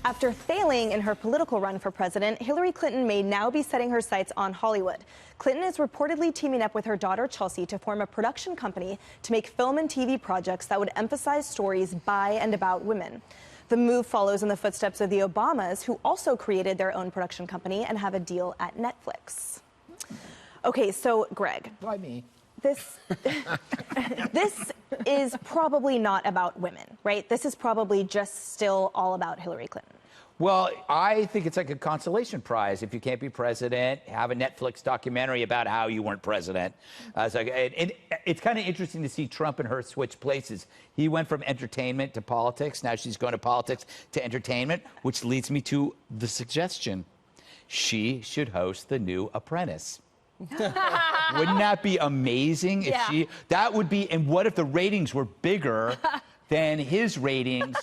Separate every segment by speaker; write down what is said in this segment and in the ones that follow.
Speaker 1: After failing in her political run for president, Hillary Clinton may now be setting her sights on Hollywood. Clinton is reportedly teaming up with her daughter Chelsea to form a production company to make film and TV projects that would emphasize stories by and about women. The move follows in the footsteps of the Obamas, who also created their own production company and have a deal at Netflix. Okay, so Greg.
Speaker 2: Why me?
Speaker 1: This is probably not about women, right? This is probably just still all about Hillary Clinton.
Speaker 2: Well, I think it's like a consolation prize. If you can't be president, have a Netflix documentary about how you weren't president. It's kind of interesting to see Trump and her switch places. He went from entertainment to politics. Now she's going to politics to entertainment, which leads me to the suggestion. She should host the new Apprentice. Wouldn't that be amazing if she, that would be, and what if the ratings were bigger than his ratings?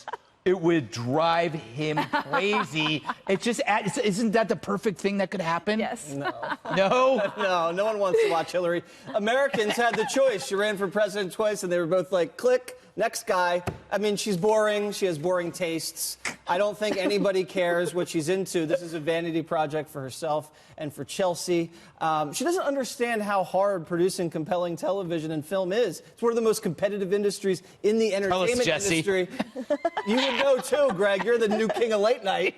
Speaker 2: It would drive him crazy. It just, isn't that the perfect thing that could happen?
Speaker 1: Yes.
Speaker 3: No.
Speaker 2: No?
Speaker 3: No, no one wants to watch Hillary. Americans had the choice. She ran for president twice, and they were both like, click, next guy. I mean, she's boring. She has boring tastes. I don't think anybody cares what she's into. This is a vanity project for herself and for Chelsea. She doesn't understand how hard producing compelling television and film is. It's one of the most competitive industries in the entertainment industry. You would know, too, Greg. You're the new king of late night.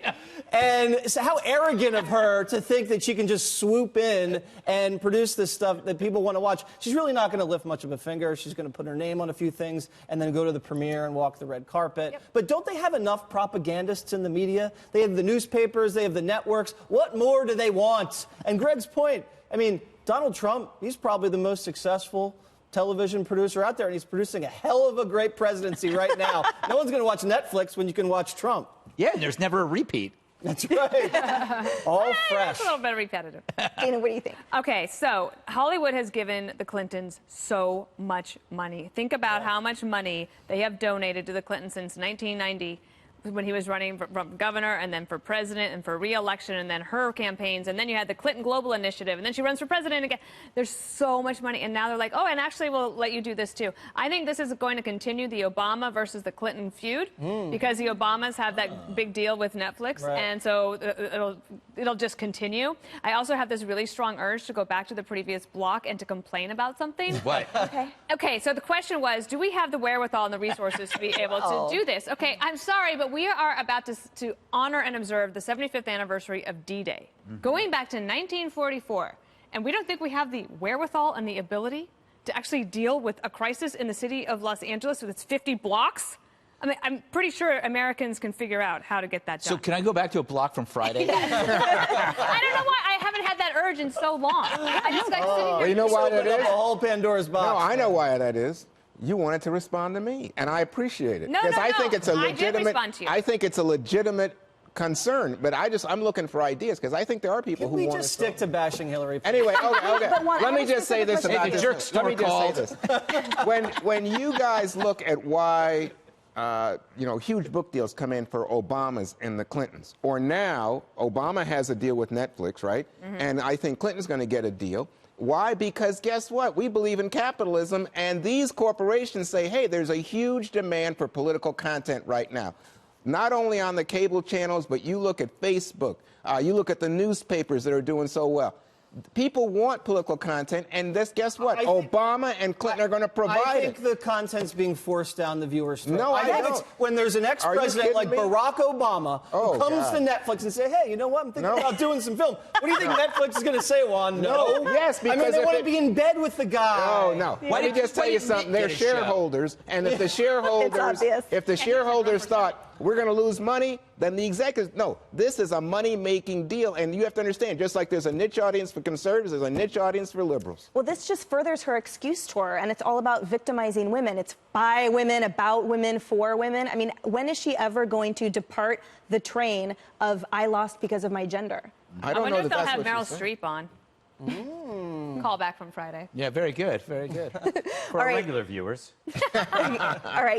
Speaker 3: And so how arrogant of her to think that she can just swoop in and produce this stuff that people want to watch. She's really not going to lift much of a finger. She's going to put her name on a few things and then go to the premiere and walk the red carpet. Yep. But don't they have enough propagandists in the media? They have the newspapers, they have the networks. What more do they want? And Greg's point, I mean, Donald Trump, he's probably the most successful television producer out there, and he's producing a hell of a great presidency right now. No one's going to watch Netflix when you can watch Trump.
Speaker 2: Yeah, and there's never a repeat.
Speaker 3: That's right. All fresh.
Speaker 4: It's a little bit repetitive.
Speaker 1: Dana, what do you think?
Speaker 4: Okay, so Hollywood has given the Clintons so much money. Think about how much money they have donated to the Clintons since 1990. When he was running from governor and then for president and for re-election and then her campaigns and then you had the Clinton Global Initiative and then she runs for president again. There's so much money and now they're like, oh, and actually we'll let you do this too. I think this is going to continue the Obama versus the Clinton feud because the Obamas have that big deal with Netflix and so it'll just continue. I also have this really strong urge to go back to the previous block and to complain about something.
Speaker 2: What?
Speaker 4: Okay, so the question was, do we have the wherewithal and the resources to be able to do this? Okay, I'm sorry, but we are about to honor and observe the 75th anniversary of D-Day, going back to 1944, and we don't think we have the wherewithal and the ability to actually deal with a crisis in the city of Los Angeles with its 50 blocks? I mean, I'm pretty sure Americans can figure out how to get that done.
Speaker 2: So can I go back to a block from Friday?
Speaker 4: I don't know why I haven't had that urge in so long. I just got sitting here.
Speaker 5: Well, you know why that is?
Speaker 3: A whole Pandora's box.
Speaker 5: No, I know why that is. You wanted to respond to me, and I appreciate it.
Speaker 4: No,
Speaker 5: I think it's a
Speaker 4: I did
Speaker 5: legitimate.
Speaker 4: respond to you.
Speaker 5: I think it's a legitimate concern, but I'm looking for ideas because I think there are people who want to.
Speaker 3: Can we just stick to bashing Hillary?
Speaker 5: Anyway, okay. Let me just say this about
Speaker 2: the
Speaker 5: this.
Speaker 2: jerk
Speaker 5: Let me
Speaker 2: store
Speaker 5: just say this. When you guys look at why huge book deals come in for Obamas and the Clintons, or now Obama has a deal with Netflix, right? And I think Clinton's going to get a deal. Why? Because guess what? We believe in capitalism, and these corporations say, hey, there's a huge demand for political content right now. Not only on the cable channels, but you look at Facebook, you look at the newspapers that are doing so well. People want political content, and guess what? Obama and Clinton are going to provide it.
Speaker 3: I think the content's being forced down the viewer's throat.
Speaker 5: No, I
Speaker 3: think
Speaker 5: don't.
Speaker 3: it's when there's an ex-president like Barack Obama who comes to Netflix and say, hey, you know what? I'm thinking about doing some film. What do you think Netflix is going to say, Juan? No.
Speaker 5: Yes, because
Speaker 3: I mean, they want to be in bed with the guy.
Speaker 5: Oh, no. Let me just tell you something. They're shareholders, and if the shareholders thought, we're going to lose money, then the executives, no, this is a money-making deal, and you have to understand, just like there's a niche audience for conservatives, there's a niche audience for liberals.
Speaker 1: Well, this just furthers her excuse tour, and it's all about victimizing women. It's by women, about women, for women. I mean, when is she ever going to depart the train of I lost because of my gender?
Speaker 4: I wonder if they'll have Meryl Streep on. Call back from Friday.
Speaker 2: Yeah, very good, very good.
Speaker 6: For our regular viewers.
Speaker 1: All right.